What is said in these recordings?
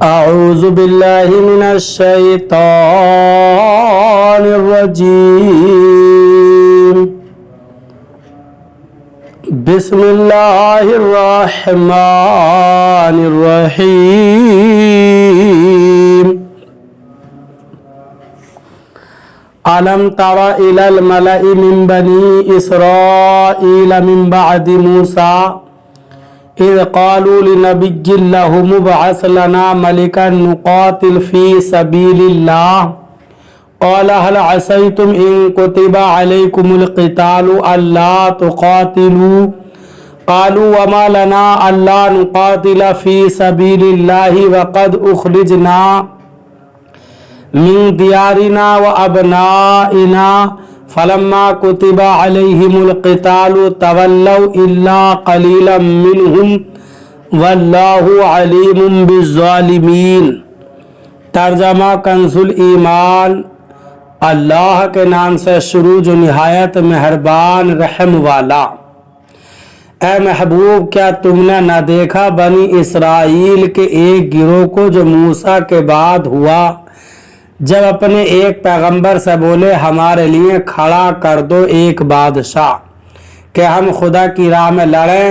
أعوذ بالله من الشيطان الرجيم. بسم الله الرحمن الرحيم. ألم تر إلى الملأ من بني إسرائيل من بعد موسى إذ قالوا لنبي له مبعث لنا ملكا نقاتل في سبيل الله قال هل عسيتم إن كتب عليكم القتال ألا تقاتلوا قالوا وما لنا ألا نقاتل في سبيل الله وقد أخرجنا من ديارنا وأبنائنا فلما كتب عليهم القتال تولوا إلا قليلا منهم واللہ علیم بالظالمین. ترجمہ کنزُ الایمان. اللہ کے نام سے شروع جو نہایت مہربان رحم والا. اے محبوب، کیا تم نے نہ دیکھا بنی اسرائیل کے ایک گروہ کو جو موسیٰ کے بعد ہوا، جب اپنے ایک پیغمبر سے بولے ہمارے لیے کھڑا کر دو ایک بادشاہ کہ ہم خدا کی راہ میں لڑیں.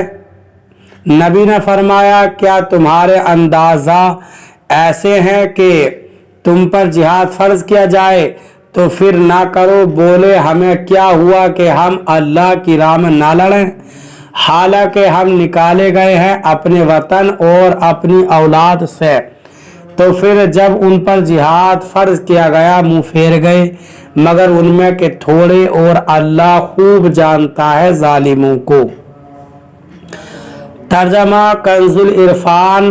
نبی نے فرمایا کیا تمہارے اندازہ ایسے ہیں کہ تم پر جہاد فرض کیا جائے تو پھر نہ کرو. بولے ہمیں کیا ہوا کہ ہم اللہ کی راہ میں نہ لڑیں حالانکہ ہم نکالے گئے ہیں اپنے وطن اور اپنی اولاد سے. تو پھر جب ان پر جہاد فرض کیا گیا منہ پھیر گئے مگر ان میں کہ تھوڑے، اور اللہ خوب جانتا ہے ظالموں کو. ترجمہ کنزُ العرفان.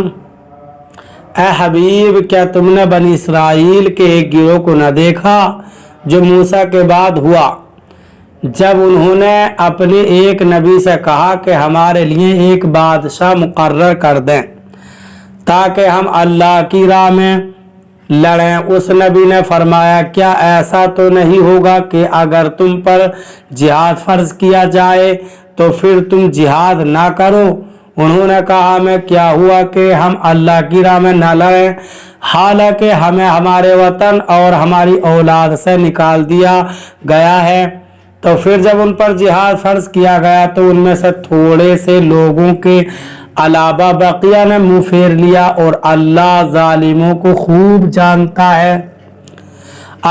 اے حبیب، کیا تم نے بنی اسرائیل کے ایک گروہ کو نہ دیکھا جو موسیٰ کے بعد ہوا، جب انہوں نے اپنے ایک نبی سے کہا کہ ہمارے لیے ایک بادشاہ مقرر کر دیں تاکہ ہم اللہ کی راہ میں لڑیں. اس نبی نے فرمایا کیا ایسا تو نہیں ہوگا کہ اگر تم پر جہاد فرض کیا جائے تو پھر تم جہاد نہ کرو. انہوں نے کہا ہمیں کیا ہوا کہ ہم اللہ کی راہ میں نہ لڑیں حالانکہ ہمیں ہمارے وطن اور ہماری اولاد سے نکال دیا گیا ہے. تو پھر جب ان پر جہاد فرض کیا گیا تو ان میں سے تھوڑے سے لوگوں کے علاوہ بقیہ نے منہ پھیر لیا اور اللہ ظالموں کو خوب جانتا ہے.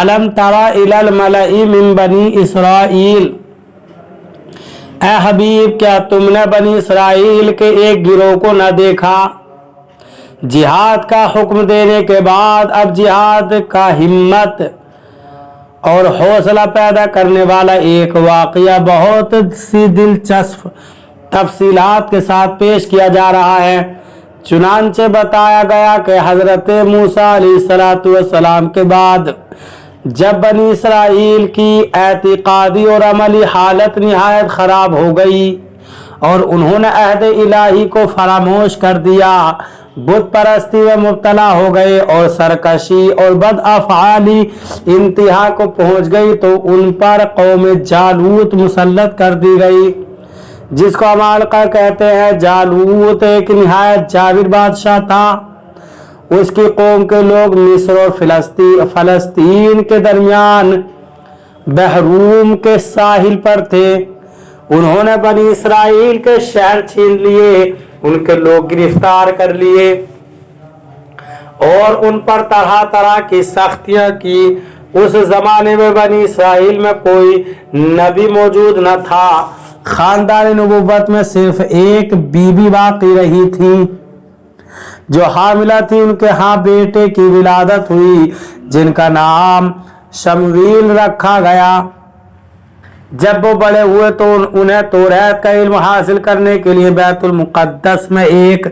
الم تر الی الملأ من بنی اسرائیل. اے حبیب، کیا تم نے بنی اسرائیل کے ایک گروہ کو نہ دیکھا؟ جہاد کا حکم دینے کے بعد اب جہاد کا ہمت اور حوصلہ پیدا کرنے والا ایک واقعہ بہت سی دلچسپ تفصیلات کے ساتھ پیش کیا جا رہا ہے. چنانچہ بتایا گیا کہ حضرت موسیٰ علیہ السلام کے بعد جب بنی اسرائیل کی اعتقادی اور عملی حالت نہایت خراب ہو گئی اور انہوں نے عہد الہی کو فراموش کر دیا، بت پرستی میں مبتلا ہو گئے اور سرکشی اور بدافعالی انتہا کو پہنچ گئی، تو ان پر قوم جالوت مسلط کر دی گئی جس کو عمالقہ کہتے ہیں. جالوت ایک نہایت جابر بادشاہ تھا. اس کی قوم کے لوگ مصر اور فلسطین کے درمیان بحروم کے ساحل پر تھے. انہوں نے بنی اسرائیل کے شہر چھین لیے، ان کے لوگ گرفتار کر لیے اور ان پر طرح طرح کی سختیاں کی. اس زمانے میں بنی اسرائیل میں کوئی نبی موجود نہ تھا. خاندان نبوت میں صرف ایک بیوی باقی رہی تھی جو حاملہ تھی. ان کے ہاں بیٹے کی ولادت ہوئی جن کا نام شمویل رکھا گیا. جب وہ بڑے ہوئے تو انہیں توریت کا علم حاصل کرنے کے لیے بیت المقدس میں ایک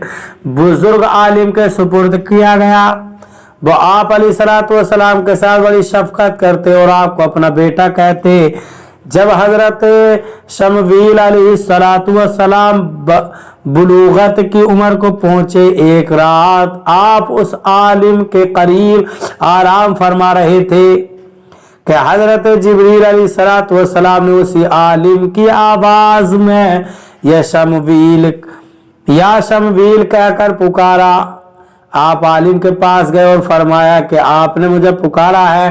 بزرگ عالم کے سپرد کیا گیا. وہ آپ علیہ السلام کے ساتھ بڑی شفقت کرتے اور آپ کو اپنا بیٹا کہتے. جب حضرت شمویل علیہ السلام بلوغت کی عمر کو پہنچے، ایک رات آپ اس عالم کے قریب آرام فرما رہے تھے کہ حضرت جبریل علیہ السلام نے اسی عالم کی آواز میں یا شمویل کہہ کر پکارا. آپ عالم کے پاس گئے اور فرمایا کہ آپ نے مجھے پکارا ہے۔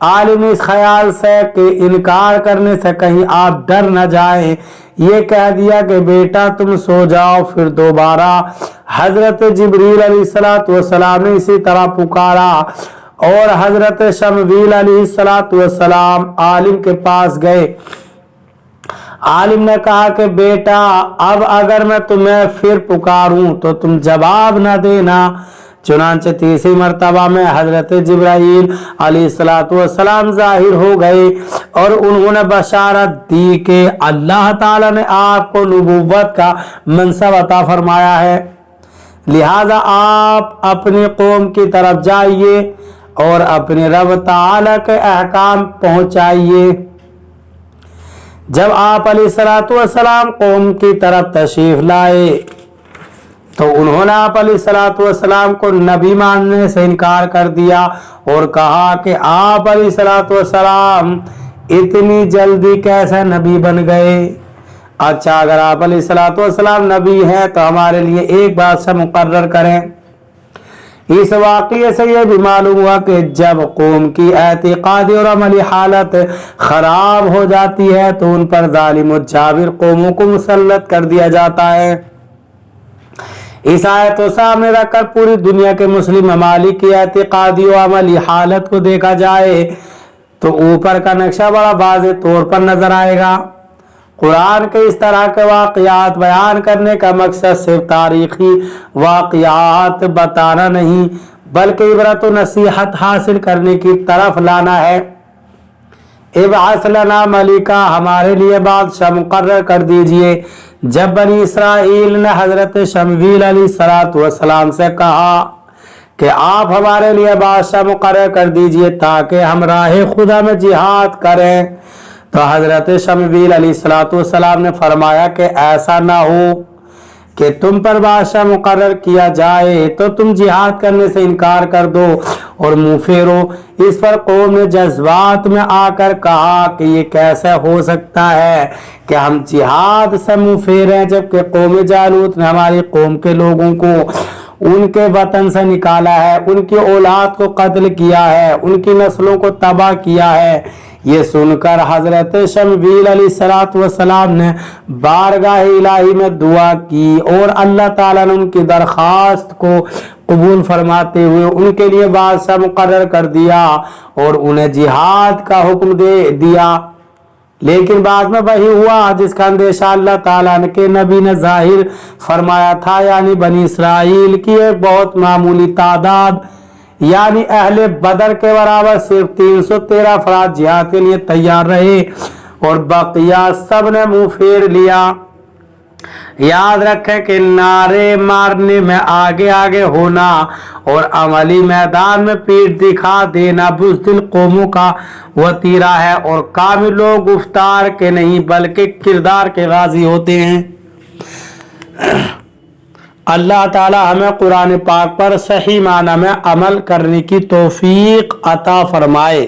عالم اس خیال سے کہ انکار کرنے سے کہیں آپ ڈر نہ جائیں، یہ کہہ دیا کہ بیٹا تم سو جاؤ۔ پھر دوبارہ حضرت جبریل علیہ السلام نے اسی طرح پکارا اور حضرت شمویل علیہ السلام عالم کے پاس گئے۔ عالم نے کہا کہ بیٹا اب اگر میں تمہیں پھر پکاروں تو تم جواب نہ دینا۔ چنانچہ تیسری مرتبہ میں حضرت جبرائیل علیہ السلام ظاہر ہو گئے اور انہوں نے بشارت دی کہ اللہ تعالیٰ نے آپ کو نبوت کا منصب عطا فرمایا ہے، لہذا آپ اپنی قوم کی طرف جائیے اور اپنے رب تعالیٰ کے احکام پہنچائیے۔ جب آپ علیہ السلام قوم کی طرف تشریف لائے تو انہوں نے آپ علیہ السلام کو نبی ماننے سے انکار کر دیا اور کہا کہ آپ علیہ السلام اتنی جلدی کیسے نبی بن گئے؟ اچھا اگر آپ علیہ السلام نبی ہیں تو ہمارے لیے ایک بات سے مقرر کریں۔ اس واقعے سے یہ بھی معلوم ہوا کہ جب قوم کی اعتقادی اور عملی حالت خراب ہو جاتی ہے تو ان پر ظالم و جابر قوموں کو مسلط کر دیا جاتا ہے۔ اس آیت کو سامنے رکھ کر پوری دنیا کے مسلم ممالک کی اعتقادی و عملی حالت کو دیکھا جائے تو اوپر کا نقشہ بڑا واضح طور پر نظر آئے گا۔ قرآن کے اس طرح کے واقعات بیان کرنے کا مقصد صرف تاریخی واقعات بتانا نہیں بلکہ عبرت و نصیحت حاصل کرنے کی طرف لانا ہے۔ ابعث لنا ملکا، ہمارے لیے بادشاہ مقرر کر دیجئے۔ جب بنی اسرائیل نے حضرت شمویل علیہ السلام سے کہا کہ آپ ہمارے لیے بادشاہ مقرر کر دیجئے تاکہ ہم راہ خدا میں جہاد کریں، تو حضرت شمویل علیہ السلام نے فرمایا کہ ایسا نہ ہو کہ تم پر بادشاہ مقرر کیا جائے تو تم جہاد کرنے سے انکار کر دو اور منہ پھیرو۔ اس پر قوم نے جذبات میں آ کر کہا کہ یہ کیسے ہو سکتا ہے کہ ہم جہاد سے منہ پھیریں جبکہ قوم جالوت نے ہماری قوم کے لوگوں کو ان کے وطن سے نکالا ہے، ان کی اولاد کو قتل کیا ہے، ان کی نسلوں کو تباہ کیا ہے۔ یہ سن کر حضرت شمویل علیہ السلام نے بارگاہ الہی میں دعا کی اور اللہ تعالیٰ نے ان کی درخواست کو قبول فرماتے ہوئے ان کے لیے بادشاہ مقرر کر دیا اور انہیں جہاد کا حکم دے دیا۔ لیکن بعد میں وہی ہوا جس کا اندیشہ اللہ تعالیٰ کے نبی نے ظاہر فرمایا تھا، یعنی بنی اسرائیل کی ایک بہت معمولی تعداد یعنی اہل بدر کے برابر صرف 313 افراد جہاد کے لیے تیار رہے اور بقیہ سب نے منہ پھیر لیا۔ یاد رکھیں کہ نعرے مارنے میں آگے آگے ہونا اور عملی میدان میں پیٹ دکھا دینا بزدل قوموں کا وتیرہ ہے اور کامل لوگ گفتار کے نہیں بلکہ کردار کے غازی ہوتے ہیں۔ اللہ تعالی ہمیں قرآن پاک پر صحیح معنی میں عمل کرنے کی توفیق عطا فرمائے۔